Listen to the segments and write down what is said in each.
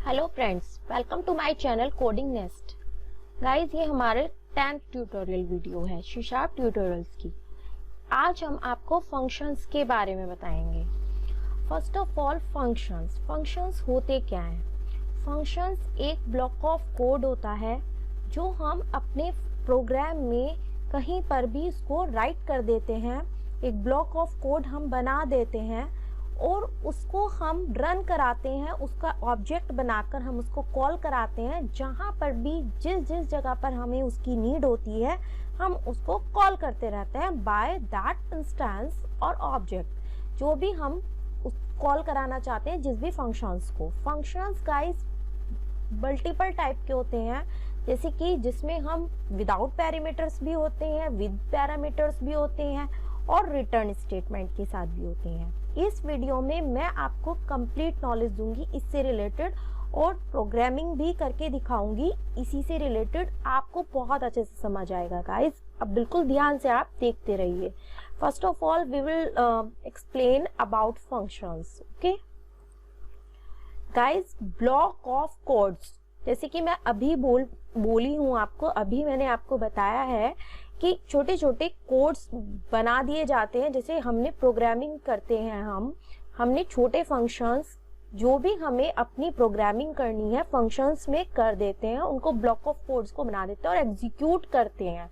Hello friends, welcome to my channel coding nest. Guys, ये हमारे 10th tutorial video है C# tutorials की। आज हम आपको फंक्शंस के बारे में बताएंगे। फर्स्ट ऑफ ऑल, फंक्शंस होते क्या हैं? फंक्शंस एक ब्लॉक ऑफ कोड होता है जो हम अपने प्रोग्राम में कहीं पर भी इसको राइट कर देते हैं। एक ब्लॉक ऑफ कोड हम बना देते हैं और उसको हम रन कराते हैं, उसका ऑब्जेक्ट बनाकर हम उसको कॉल कराते हैं। जहाँ पर भी जिस जगह पर हमें उसकी नीड होती है हम उसको कॉल करते रहते हैं बाय दैट इंस्टेंस और ऑब्जेक्ट, जो भी हम कॉल कराना चाहते हैं जिस भी फंक्शंस को। फंक्शंस गाइस मल्टीपल टाइप के होते हैं, जैसे कि जिसमें हम विदाउट पैरामीटर्स भी होते हैं, विद पैरामीटर्स भी होते हैं और रिटर्न स्टेटमेंट के साथ भी होते हैं। इस वीडियो में मैं आपको कंप्लीट नॉलेज दूंगी इससे रिलेटेड और प्रोग्रामिंग भी करके दिखाऊंगी। इसी से रिलेटेड आपको बहुत अच्छे से समझ आएगा गाइस। अब बिल्कुल ध्यान से आप देखते रहिए। First of all we will explain about functions. Okay guys, block of codes, जैसे कि मैं अभी बोली हूँ आपको, अभी मैंने आपको बताया है कि छोटे छोटे कोड्स बना दिए जाते हैं। जैसे हमने प्रोग्रामिंग करते हैं, हमने छोटे फंक्शंस जो भी हमें अपनी प्रोग्रामिंग करनी है फंक्शंस में कर देते हैं, उनको ब्लॉक ऑफ कोड्स को बना देते हैं और एग्जीक्यूट करते हैं।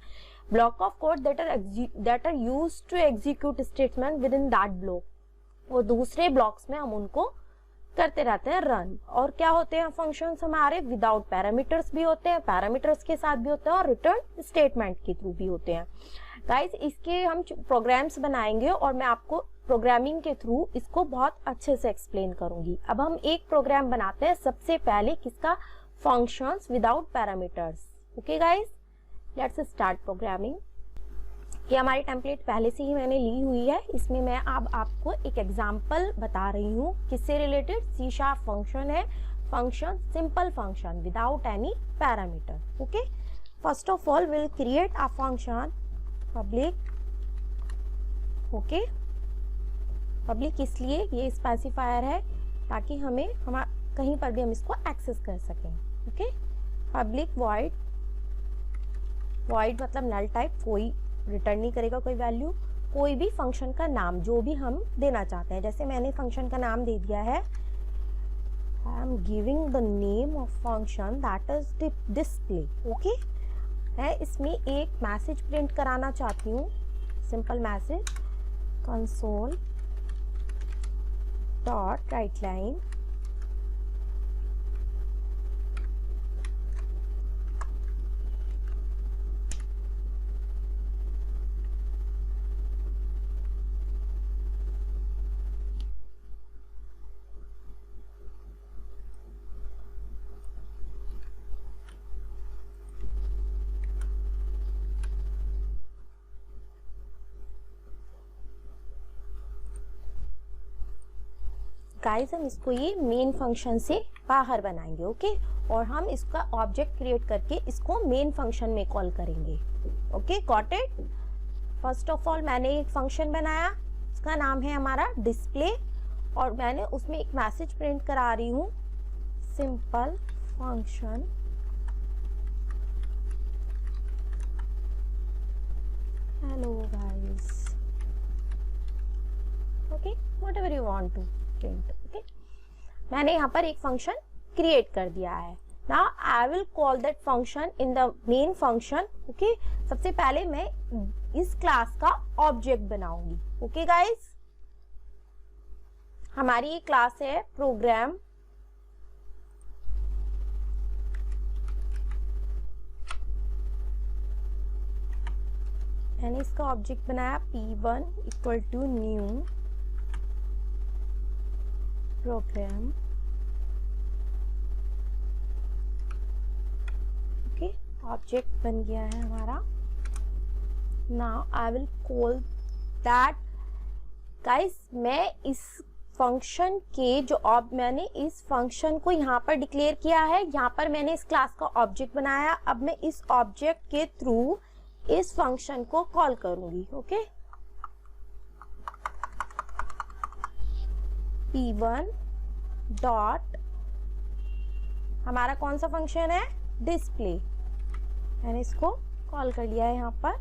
Block of code that are used to execute statement with in that block, और दूसरे ब्लॉक्स में हम उनको करते रहते हैं रन। और क्या होते हैं फंक्शंस हमारे? विदाउट पैरामीटर्स भी होते हैं, पैरामीटर्स के साथ भी होते हैं और रिटर्न स्टेटमेंट के थ्रू भी होते हैं। गाइस, इसके हम प्रोग्राम्स बनाएंगे और मैं आपको प्रोग्रामिंग के थ्रू इसको बहुत अच्छे से एक्सप्लेन करूंगी। अब हम एक प्रोग्राम बनाते हैं सबसे पहले, किसका? Functions without parameters. Okay guys, let's start programming. ये हमारी टेम्पलेट पहले से ही मैंने ली हुई है। इसमें मैं अब आपको एक एग्जांपल बता रही हूँ किससे रिलेटेड। C# फंक्शन है, function simple function without any parameter. Okay, first of all will create a function public. Okay, public इसलिए ये स्पेसिफायर है ताकि हम कहीं पर भी हम इसको एक्सेस कर सकें। ओके, पब्लिक वॉइड मतलब नल टाइप, कोई रिटर्न नहीं करेगा कोई वैल्यू। कोई भी फंक्शन का नाम जो भी हम देना चाहते हैं, जैसे मैंने फंक्शन का नाम दे दिया है, I am giving the name of function that is display. Okay, मैं इसमें एक मैसेज प्रिंट कराना चाहती हूँ, simple message, console dot right line guys, हम इसको ये मेन फंक्शन से बाहर बनाएंगे। ओके, और हम इसका ऑब्जेक्ट क्रिएट करके इसको मेन फंक्शन में कॉल करेंगे। Okay, got it? First of all मैंने एक फंक्शन बनाया, उसका नाम है हमारा डिस्प्ले, और मैंने उसमें एक मैसेज प्रिंट करा रही हूँ, simple function hello guys. Okay, whatever you want to print. Okay, मैंने यहाँ पर एक फंक्शन क्रिएट कर दिया है। Now I will call that function in the main function. Okay, सबसे पहले मैं इस क्लास का ऑब्जेक्ट बनाऊंगी। ओके गाइस, हमारी ये क्लास है प्रोग्राम। मैंने इसका ऑब्जेक्ट बनाया p1 equal to new program. Okay, object बन गया है हमारा। Now I will call that. Guys, मैं इस फंक्शन के जो मैंने इस फंक्शन को यहाँ पर डिक्लेयर किया है, यहाँ पर मैंने इस क्लास का ऑब्जेक्ट बनाया। अब मैं इस ऑब्जेक्ट के थ्रू इस फंक्शन को कॉल करूंगी। ओके, p1 डॉट हमारा कौन सा फंक्शन है, डिस्प्ले। मैंने इसको कॉल कर लिया है यहाँ पर।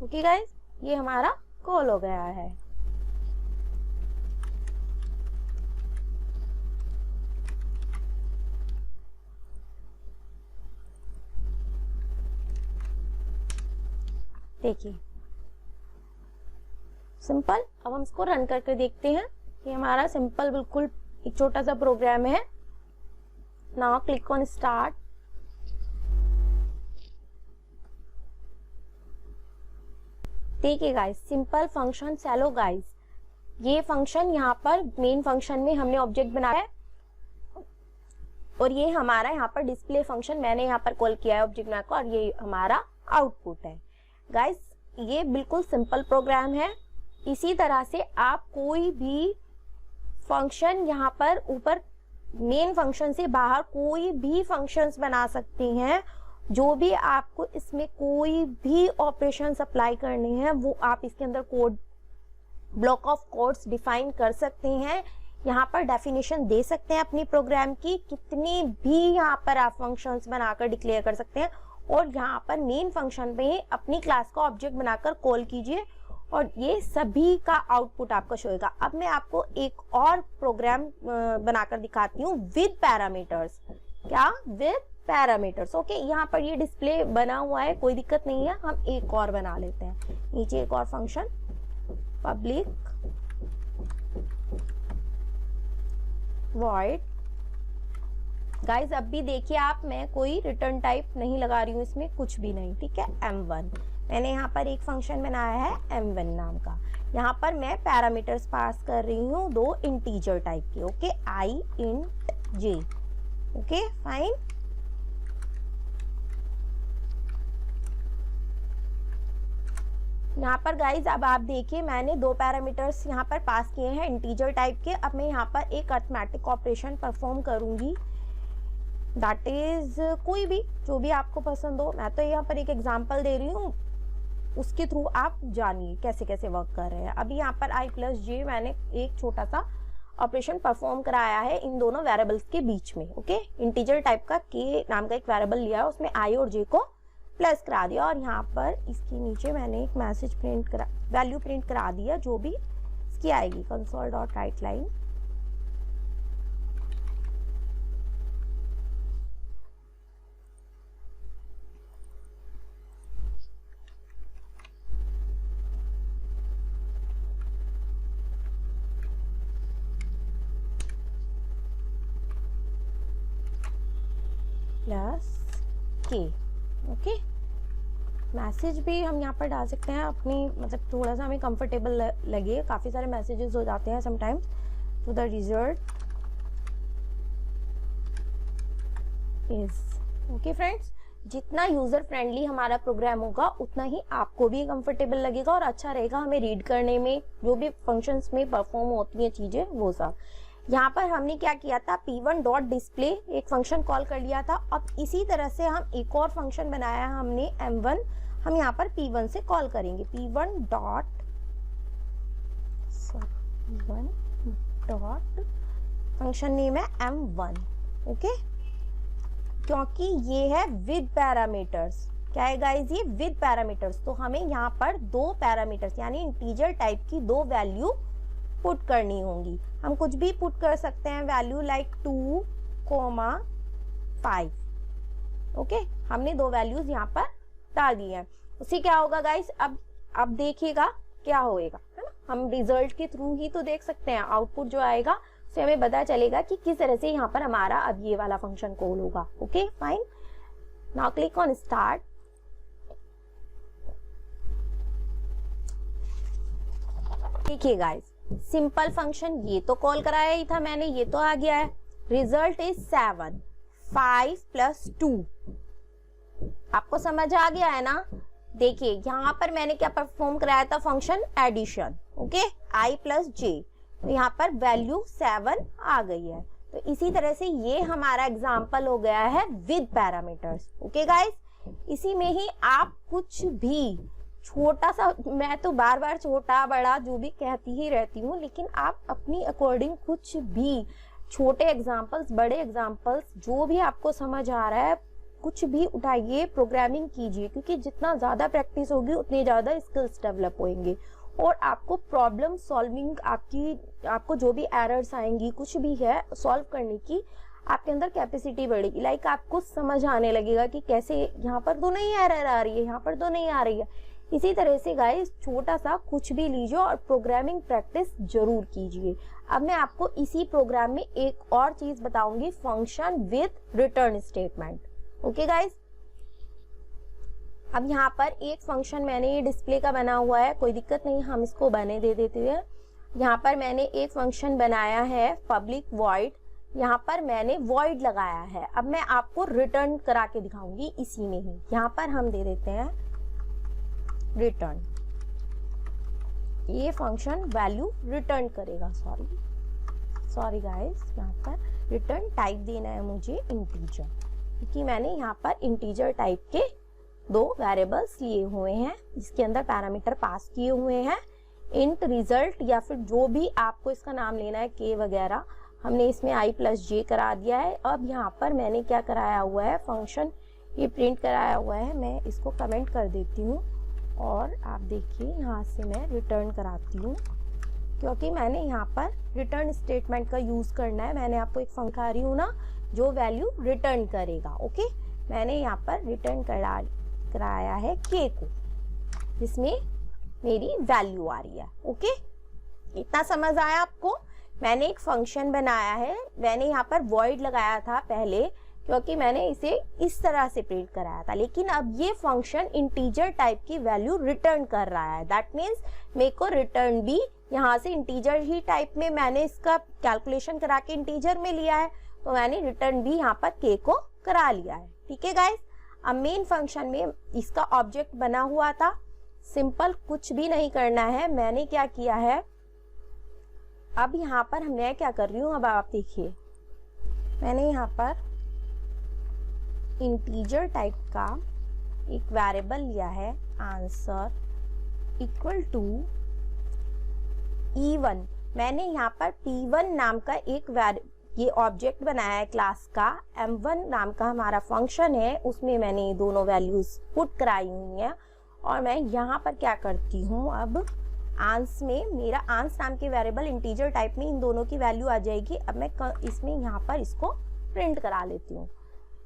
ओके गाइस, ये हमारा कॉल हो गया है। देखिए सिंपल। अब हम इसको रन करके देखते हैं। ये हमारा सिंपल बिल्कुल एक छोटा सा प्रोग्राम है। Now click on start. देखिए गाइस, सिंपल फंक्शन चलो गाइस, ये फंक्शन यहाँ पर मेन फंक्शन में हमने ऑब्जेक्ट बनाया है और ये हमारा यहाँ पर डिस्प्ले फंक्शन मैंने यहाँ पर कॉल किया है ऑब्जेक्ट बनाकर और ये हमारा आउटपुट है। गाइस ये बिल्कुल सिंपल प्रोग्राम है। इसी तरह से आप कोई भी फंक्शन यहाँ पर ऊपर मेन फंक्शन से बाहर कोई भी फंक्शंस बना सकते हैं। जो भी आपको इसमें कोई भी ऑपरेशन अप्लाई करने हैं वो आप इसके अंदर code block of codes define कर सकते हैं। यहाँ पर डेफिनेशन दे सकते हैं अपनी प्रोग्राम की, कितनी भी यहाँ पर आप फंक्शंस बनाकर डिक्लेयर कर सकते हैं और यहाँ पर मेन फंक्शन में अपनी क्लास का ऑब्जेक्ट बनाकर कॉल कीजिए और ये सभी का आउटपुट आपको शो होगा। अब मैं आपको एक और प्रोग्राम बनाकर दिखाती हूँ विद पैरामीटर्स। क्या? With parameters. ओके, यहाँ पर ये डिस्प्ले बना हुआ है, कोई दिक्कत नहीं है। हम एक और बना लेते हैं, नीचे एक और फंक्शन पब्लिक वॉइड। गाइज अब भी देखिए आप, मैं कोई रिटर्न टाइप नहीं लगा रही हूँ इसमें, कुछ भी नहीं, ठीक है। m1 मैंने यहाँ पर एक फंक्शन बनाया है m1 नाम का। यहाँ पर मैं पैरामीटर्स पास कर रही हूँ दो इंटीजर टाइप के। Okay, i int j। Okay fine. यहाँ पर गाइज अब आप देखिए मैंने दो पैरामीटर्स यहाँ पर पास किए हैं इंटीजर टाइप के। अब मैं यहाँ पर एक अरिथमेटिक ऑपरेशन परफॉर्म करूंगी, दैट इज कोई भी जो भी आपको पसंद हो। मैं तो यहाँ पर एक एग्जांपल दे रही हूँ, उसके थ्रू आप जानिए कैसे कैसे वर्क कर रहे हैं। अभी यहाँ पर i प्लस जे मैंने एक छोटा सा ऑपरेशन परफॉर्म कराया है इन दोनों वेरिएबल्स के बीच में। ओके, इंटीजर टाइप का के नाम का एक वेरिएबल लिया है, उसमें i और j को प्लस करा दिया और यहाँ पर इसके नीचे मैंने एक मैसेज प्रिंट करा, वैल्यू प्रिंट करा दिया जो भी इसकी आएगी, console dot right line. Plus के। ओके, मैसेज भी हम यहाँ पर डाल सकते हैं अपनी, मतलब थोड़ा सा हमें कंफर्टेबल लगे। काफ़ी सारे मैसेजेस हो जाते हैं समटाइम्स। तो the result is. Okay friends, जितना यूजर फ्रेंडली हमारा प्रोग्राम होगा उतना ही आपको भी कंफर्टेबल लगेगा और अच्छा रहेगा हमें रीड करने में, जो भी फंक्शंस में परफॉर्म होती हैं चीजें वो सब। यहाँ पर हमने क्या किया था, p1 डॉट डिस्प्ले एक फंक्शन कॉल कर लिया था। अब इसी तरह से हम एक और फंक्शन बनाया हमने m1, हम यहाँ पर p1 से कॉल करेंगे। p1 डॉट फंक्शन नेम है m1। ओके, क्योंकि ये है विद पैरामीटर्स। क्या है गाइज? ये विद पैरामीटर्स। तो हमें यहाँ पर दो पैरामीटर्स यानी इंटीजर टाइप की दो वैल्यू पुट करनी होंगी। हम कुछ भी पुट कर सकते हैं, वैल्यू लाइक 2, 5। ओके, हमने दो वैल्यूज यहाँ पर डाल दी हैं। उसी क्या होगा गाइस, अब देखिएगा क्या होएगा, है ना। हम रिजल्ट के थ्रू ही तो देख सकते हैं, आउटपुट जो आएगा उससे हमें पता चलेगा कि किस तरह से यहाँ पर हमारा अब ये वाला फंक्शन कॉल होगा। Okay fine, now click on start. देखिए गाइस, सिंपल फंक्शन ये तो कॉल कराया ही था मैंने, ये तो आ गया है। Result is 7, 5 plus 2। आपको समझ आ गया है ना। देखिए यहाँ पर मैंने क्या परफॉर्म कराया था, function edition. Okay, i plus J, तो यहाँ पर वैल्यू 7 आ गई है। तो इसी तरह से ये हमारा एग्जाम्पल हो गया है विद पैरामीटर्स। ओके गाइस, इसी में ही आप कुछ भी छोटा सा, मैं तो बार बार छोटा बड़ा जो भी कहती ही रहती हूँ, लेकिन आप अपनी अकॉर्डिंग कुछ भी छोटे एग्जाम्पल्स, बड़े एग्जाम्पल्स, जो भी आपको समझ आ रहा है कुछ भी उठाइए, प्रोग्रामिंग कीजिए, क्योंकि जितना ज़्यादा प्रैक्टिस होगी उतनी ज़्यादा स्किल्स डेवलप होंगे और आपको प्रॉब्लम सॉल्विंग, आपको जो भी एरर्स आएंगी, कुछ भी है सॉल्व करने की, आपके अंदर कैपेसिटी बढ़ेगी। लाइक आपको समझ आने लगेगा कि कैसे यहाँ पर तो नहीं एरर आ रही है, यहाँ पर तो नहीं आ रही है। इसी तरह से गाइस छोटा सा कुछ भी लीजिए और प्रोग्रामिंग प्रैक्टिस जरूर कीजिए। अब मैं आपको इसी प्रोग्राम में एक और चीज बताऊंगी, function with return statement. Okay guys, अब यहाँ पर एक फंक्शन मैंने ये डिस्प्ले का बना हुआ है, कोई दिक्कत नहीं, हम इसको बने दे देते हैं। यहाँ पर मैंने एक फंक्शन बनाया है पब्लिक वॉइड, यहाँ पर मैंने वॉइड लगाया है। अब मैं आपको रिटर्न करा के दिखाऊंगी इसी में ही। यहाँ पर हम दे देते हैं रिटर्न, ये फंक्शन वैल्यू रिटर्न करेगा। सॉरी गाइस, यहाँ पर रिटर्न टाइप देना है मुझे इंटीजर, क्योंकि मैंने यहाँ पर इंटीजर टाइप के 2 वेरिएबल्स लिए हुए हैं, जिसके अंदर पैरामीटर पास किए हुए हैं। इंट रिजल्ट या फिर जो भी आपको इसका नाम लेना है, के वगैरह, हमने इसमें i+j करा दिया है। अब यहाँ पर मैंने क्या कराया हुआ है, फंक्शन ये प्रिंट कराया हुआ है। मैं इसको कमेंट कर देती हूँ और आप देखिए यहाँ से मैं रिटर्न कराती हूँ, क्योंकि मैंने यहाँ पर रिटर्न स्टेटमेंट का यूज करना है। मैंने आपको एक फंक्शन दिखा रही हूँ ना, जो वैल्यू रिटर्न करेगा। ओके, मैंने यहाँ पर रिटर्न कराया है के को, जिसमें मेरी वैल्यू आ रही है। ओके, इतना समझ आया आपको? मैंने एक फंक्शन बनाया है, मैंने यहाँ पर वॉइड लगाया था पहले, क्योंकि मैंने इसे इस तरह से प्रिंट कराया था, लेकिन अब ये फंक्शन इंटीजर टाइप की वैल्यू रिटर्न कर रहा है। दैट मीन्स मेरे को रिटर्न भी यहाँ से इंटीजर ही टाइप में, मैंने इसका कैलकुलेशन करा के इंटीजर में लिया है, तो मैंने रिटर्न भी यहाँ पर के को करा लिया है। ठीक है गाइस, अब मेन फंक्शन में इसका ऑब्जेक्ट बना हुआ था, सिंपल, कुछ भी नहीं करना है। मैंने क्या किया है, अब यहाँ पर मैं क्या कर रही हूँ, अब आप देखिए, मैंने यहाँ पर इंटीजर टाइप का एक वेरिएबल लिया है, आंसर इक्वल टू E1। मैंने यहाँ पर P1 नाम का एक ये ऑब्जेक्ट बनाया है क्लास का, M1 नाम का हमारा फंक्शन है, उसमें मैंने ये दोनों वैल्यूज पुट कराई हुई हैं। और मैं यहाँ पर क्या करती हूँ, अब आंस में मेरा आंस नाम के वेरिएबल इंटीजर टाइप में इन दोनों की वैल्यू आ जाएगी। अब मैं इसमें यहाँ पर इसको प्रिंट करा लेती हूँ,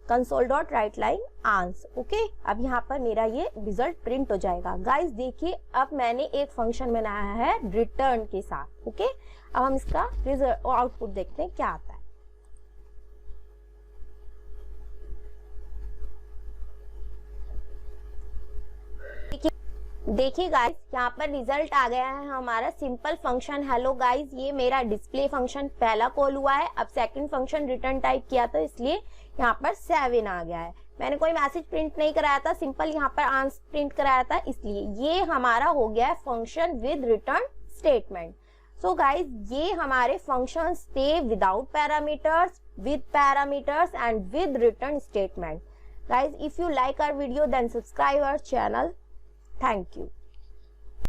console.writeLine आंस। ओके, अब यहाँ पर मेरा ये रिजल्ट प्रिंट हो जाएगा। गाइस देखिए, अब मैंने एक फंक्शन बनाया है रिटर्न के साथ। ओके, अब हम इसका रिजल्ट आउटपुट देखते हैं क्या आता है। देखिए गाइस, यहाँ पर रिजल्ट आ गया है हमारा सिंपल फंक्शन हेलो गाइस। ये मेरा डिस्प्ले फंक्शन पहला कॉल हुआ है। अब सेकंड फंक्शन रिटर्न टाइप किया तो इसलिए यहाँ पर 7 आ गया है। मैंने कोई मैसेज प्रिंट नहीं कराया था, सिंपल यहाँ पर आंसर प्रिंट कराया था, इसलिए ये हमारा हो गया है function with return statement. So guys, ये हमारे फंक्शंस थे without parameters, with parameters and with return statement. Guys, if you like our video, then subscribe our channel. Thank you.